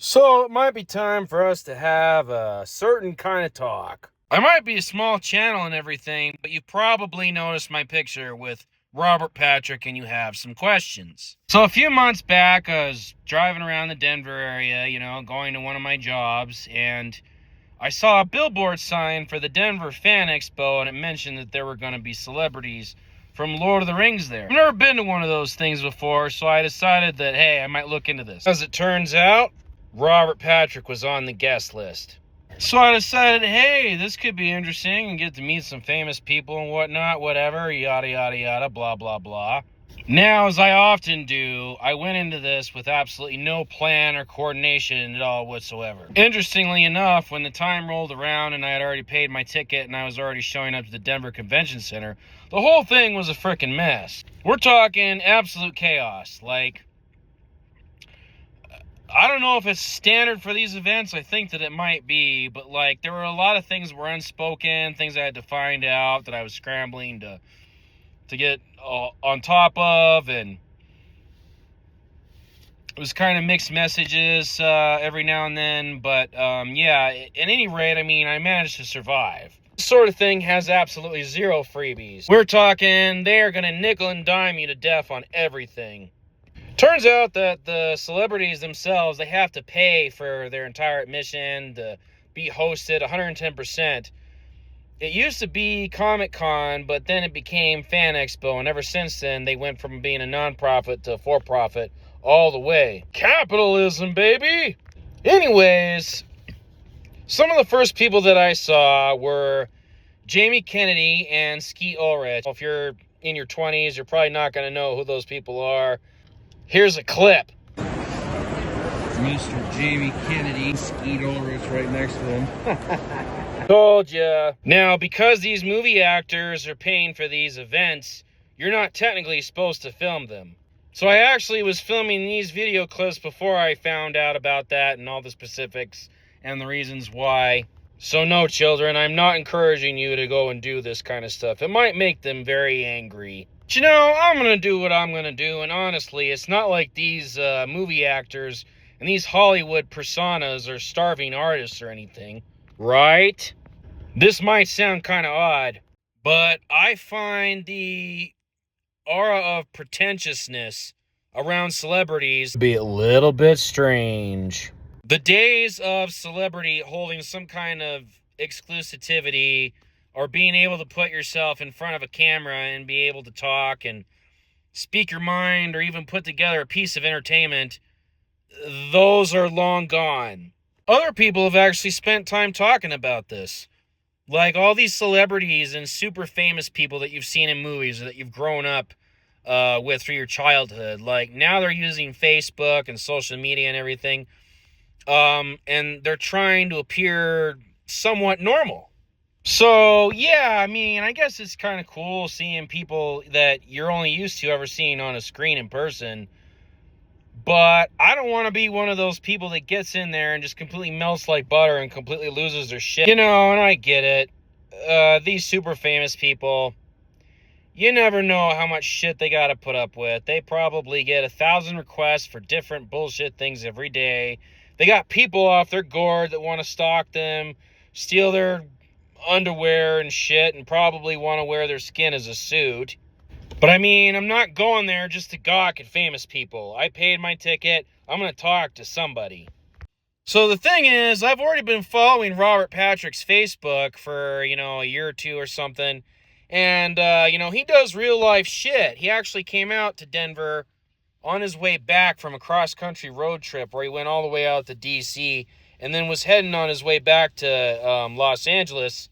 So it might be time for us to have a certain kind of talk. I might be a small channel and everything, but you've probably noticed my picture with Robert Patrick and you have some questions. So a few months back, I was driving around the Denver area, going to one of my jobs, and I saw a billboard sign for the Denver Fan Expo, and it mentioned that there were going to be celebrities from Lord of the Rings there. I've never been to one of those things before, so I decided that, hey, I might look into this. As it turns out, Robert Patrick was on the guest list. So I decided, hey, this could be interesting and get to meet some famous people and whatnot, whatever, yada, yada, yada, blah, blah, blah. Now, as I often do, I went into this with absolutely no plan or coordination at all whatsoever. Interestingly enough, when the time rolled around and I had already paid my ticket and I was already showing up to the Denver Convention Center, the whole thing was a freaking mess. We're talking absolute chaos. I don't know if it's standard for these events. I think that it might be, but there were a lot of things that were unspoken, things I had to find out that I was scrambling to get on top of, and it was kind of mixed messages every now and then, but yeah, at any rate, I managed to survive. This sort of thing has absolutely zero freebies. We're talking they're gonna nickel and dime you to death on everything. Turns out that the celebrities themselves, they have to pay for their entire admission to be hosted 110%. It used to be Comic-Con, but then it became Fan Expo, and ever since then, they went from being a non-profit to for-profit all the way. Capitalism, baby! Anyways, some of the first people that I saw were Jamie Kennedy and Skeet Ulrich. If you're in your 20s, you're probably not going to know who those people are. Here's a clip. Mr. Jamie Kennedy, Skeet Ulrich right next to him. Told ya. Now, because these movie actors are paying for these events, you're not technically supposed to film them. So I actually was filming these video clips before I found out about that and all the specifics and the reasons why. So no, children, I'm not encouraging you to go and do this kind of stuff. It might make them very angry. But I'm going to do what I'm going to do, and honestly, it's not like these movie actors and these Hollywood personas are starving artists or anything, right? This might sound kind of odd, but I find the aura of pretentiousness around celebrities to be a little bit strange. The days of celebrity holding some kind of exclusivity or being able to put yourself in front of a camera and be able to talk and speak your mind or even put together a piece of entertainment, those are long gone. Other people have actually spent time talking about this. Like all these celebrities and super famous people that you've seen in movies or that you've grown up with through your childhood. Now they're using Facebook and social media and everything. And they're trying to appear somewhat normal. So, yeah, I guess it's kind of cool seeing people that you're only used to ever seeing on a screen in person. But I don't want to be one of those people that gets in there and just completely melts like butter and completely loses their shit. And I get it. These super famous people, you never know how much shit they got to put up with. They probably get 1,000 requests for different bullshit things every day. They got people off their gourd that want to stalk them, steal their underwear and shit, and probably want to wear their skin as a suit. But I'm not going there just to gawk at famous people. I paid my ticket. I'm going to talk to somebody. So the thing is, I've already been following Robert Patrick's Facebook for, a year or two or something. And, he does real life shit. He actually came out to Denver on his way back from a cross-country road trip where he went all the way out to D.C. and then was heading on his way back to Los Angeles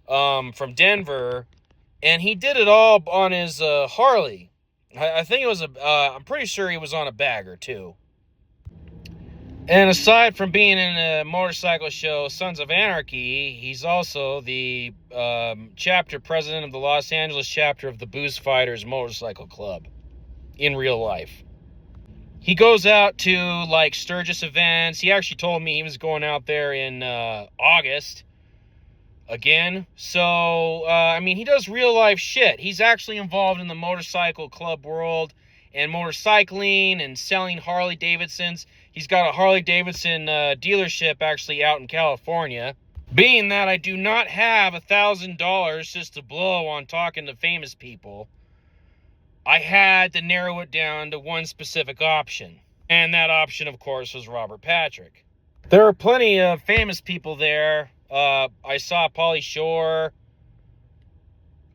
from Denver. And he did it all on his Harley. I think it was I'm pretty sure he was on a bagger too. And aside from being in a motorcycle show, Sons of Anarchy, he's also the chapter president of the Los Angeles chapter of the Boozefighters Motorcycle Club in real life. He goes out to Sturgis events. He actually told me he was going out there in August again. So, he does real life shit. He's actually involved in the motorcycle club world and motorcycling and selling Harley Davidsons. He's got a Harley Davidson dealership actually out in California. Being that I do not have $1,000 just to blow on talking to famous people, I had to narrow it down to one specific option. And that option, of course, was Robert Patrick. There are plenty of famous people there. I saw Pauly Shore,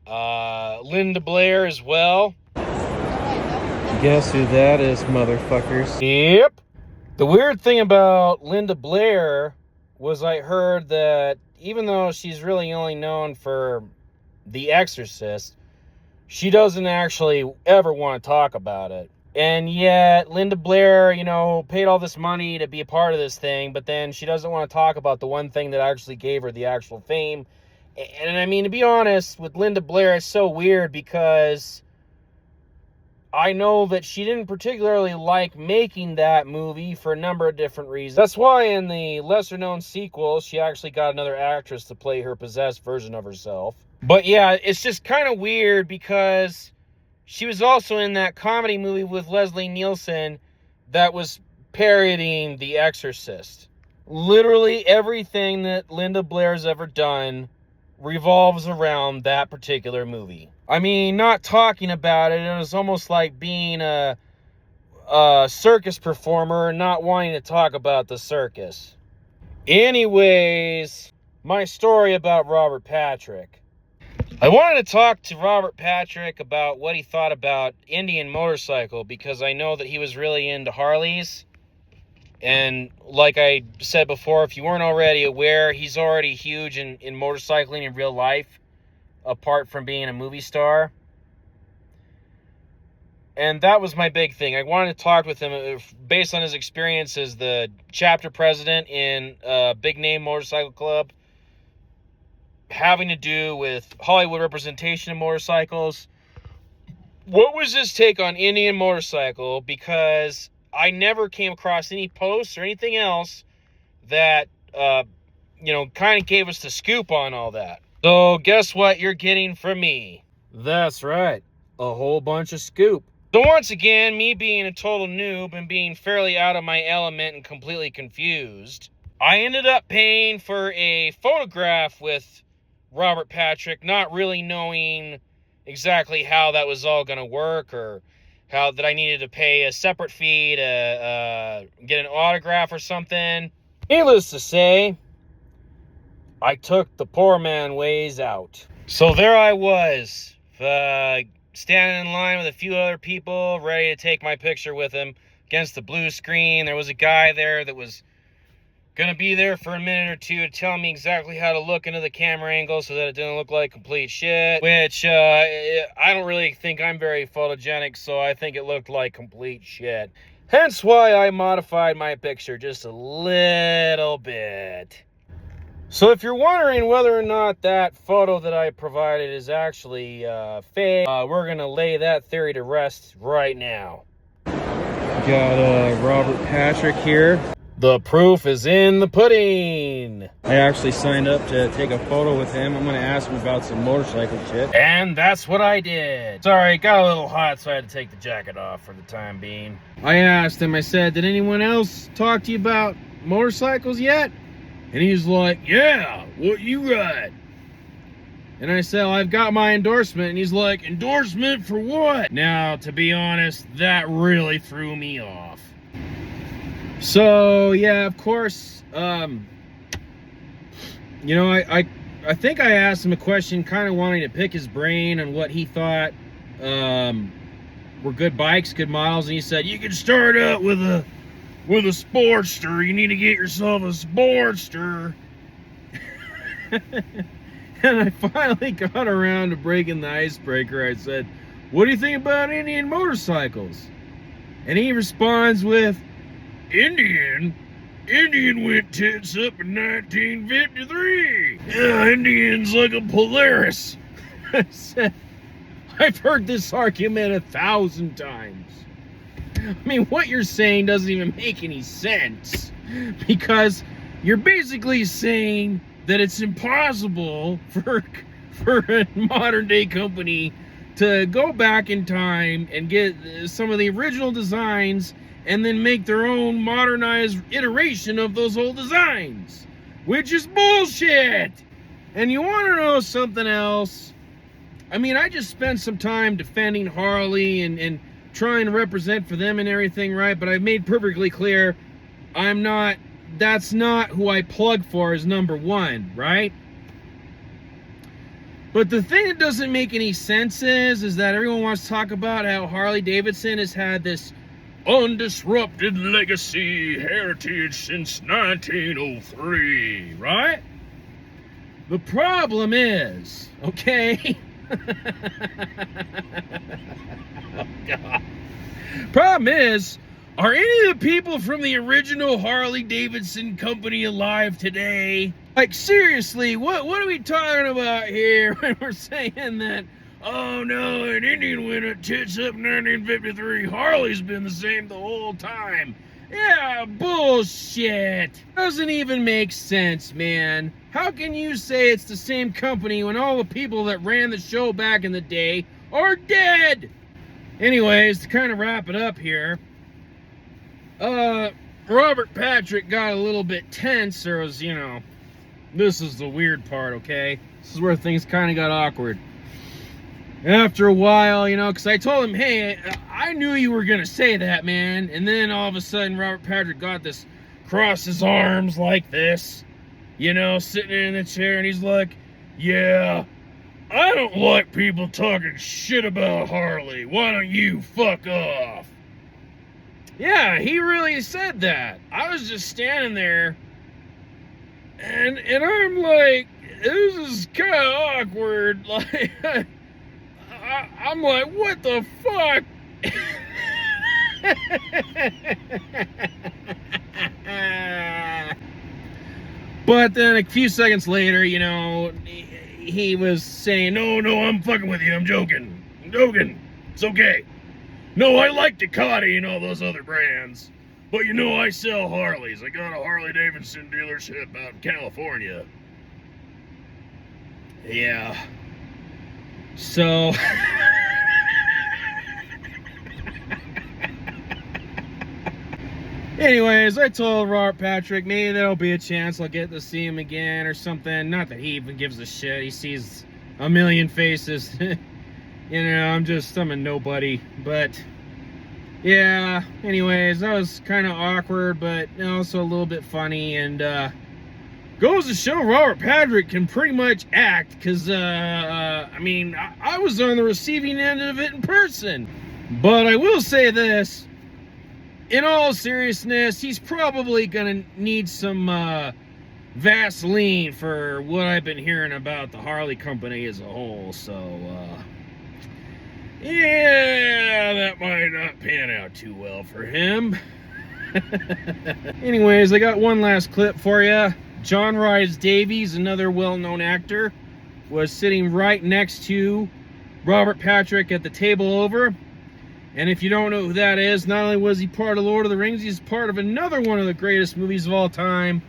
Linda Blair as well. Guess who that is, motherfuckers? Yep. The weird thing about Linda Blair was I heard that even though she's really only known for The Exorcist, she doesn't actually ever want to talk about it. And yet, Linda Blair, you know, paid all this money to be a part of this thing, but then she doesn't want to talk about the one thing that actually gave her the actual fame. And I mean, to be honest, with Linda Blair, it's so weird because I know that she didn't particularly like making that movie for a number of different reasons. That's why in the lesser-known sequel, she actually got another actress to play her possessed version of herself. But yeah, it's just kind of weird because she was also in that comedy movie with Leslie Nielsen that was parodying The Exorcist. Literally everything that Linda Blair's ever done revolves around that particular movie. I mean, not talking about it, it was almost like being a circus performer and not wanting to talk about the circus. Anyways, my story about Robert Patrick. I wanted to talk to Robert Patrick about what he thought about Indian motorcycle because I know that he was really into Harleys. And like I said before, if you weren't already aware, he's already huge in motorcycling in real life, apart from being a movie star. And that was my big thing. I wanted to talk with him based on his experience as the chapter president in a big name motorcycle club, having to do with Hollywood representation of motorcycles. What was his take on Indian motorcycle? Because I never came across any posts or anything else that, kind of gave us the scoop on all that. So guess what you're getting from me? That's right, a whole bunch of scoop. So once again, me being a total noob and being fairly out of my element and completely confused, I ended up paying for a photograph with Robert Patrick, not really knowing exactly how that was all going to work or how that I needed to pay a separate fee to get an autograph or something. Needless to say, I took the poor man ways out. So there I was, standing in line with a few other people, ready to take my picture with him against the blue screen. There was a guy there that was gonna be there for a minute or two to tell me exactly how to look into the camera angle so that it didn't look like complete shit, which I don't really think I'm very photogenic, so I think it looked like complete shit. Hence why I modified my picture just a little bit. So if you're wondering whether or not that photo that I provided is actually fake, we're gonna lay that theory to rest right now. Got Robert Patrick here. The proof is in the pudding. I actually signed up to take a photo with him. I'm going to ask him about some motorcycle shit. And that's what I did. Sorry, it got a little hot, so I had to take the jacket off for the time being. I asked him, I said, did anyone else talk to you about motorcycles yet? And he's like, yeah, what you ride? And I said, well, I've got my endorsement. And he's like, endorsement for what? Now, to be honest, that really threw me off. So, yeah, of course, I think I asked him a question kind of wanting to pick his brain on what he thought were good bikes, good models, and he said, you can start out with a Sportster. You need to get yourself a Sportster. And I finally got around to breaking the icebreaker. I said, what do you think about Indian motorcycles? And he responds with, Indian went tits up in 1953. Yeah, Indian's like a Polaris. I said, I've heard this argument 1,000 times. I mean, what you're saying doesn't even make any sense. Because you're basically saying that it's impossible for a modern day company to go back in time and get some of the original designs and then make their own modernized iteration of those old designs, which is bullshit. And you want to know something else? I mean, I just spent some time defending Harley and trying to represent for them and everything, right? But I've made perfectly clear, that's not who I plug for as number one, right? But the thing that doesn't make any sense is that everyone wants to talk about how Harley Davidson has had this undisrupted legacy heritage since 1903, right? The problem is, okay? Oh, God. Problem is, are any of the people from the original Harley Davidson company alive today? Like, seriously, what are we talking about here when we're saying that, oh no, an Indian went at tits up 1953, Harley's been the same the whole time? Yeah, bullshit. Doesn't even make sense, man. How can you say it's the same company when all the people that ran the show back in the day are dead? Anyways, to kind of wrap it up here, Robert Patrick got a little bit tense. There was, this is the weird part, okay? This is where things kind of got awkward. After a while, because I told him, hey, I knew you were going to say that, man. And then all of a sudden, Robert Patrick got this, cross his arms like this, sitting in the chair, and he's like, yeah, I don't like people talking shit about Harley. Why don't you fuck off? Yeah, he really said that. I was just standing there, and I'm like, this is kind of awkward. Like, I'm like, what the fuck? But then a few seconds later, he was saying, no, I'm fucking with you. I'm joking. It's okay. No, I like Ducati and all those other brands. But I sell Harleys. I got a Harley Davidson dealership out in California. Yeah. So... Anyways, I told Robert Patrick, maybe there'll be a chance I'll get to see him again or something. Not that he even gives a shit. He sees a million faces. I'm a nobody. But, yeah, anyways, that was kind of awkward, but also a little bit funny. And, goes to show Robert Patrick can pretty much act, because, I was on the receiving end of it in person. But I will say this. In all seriousness, he's probably gonna need some Vaseline for what I've been hearing about the Harley company as a whole. So, yeah, that might not pan out too well for him. Anyways, I got one last clip for you. John Rhys Davies, another well-known actor, was sitting right next to Robert Patrick at the table over. And if you don't know who that is, not only was he part of Lord of the Rings, he's part of another one of the greatest movies of all time,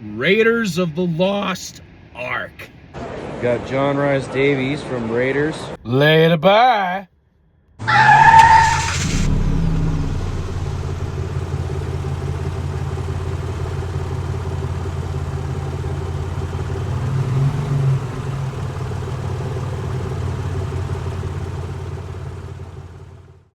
Raiders of the Lost Ark. Got John Rhys Davies from Raiders. Later, bye.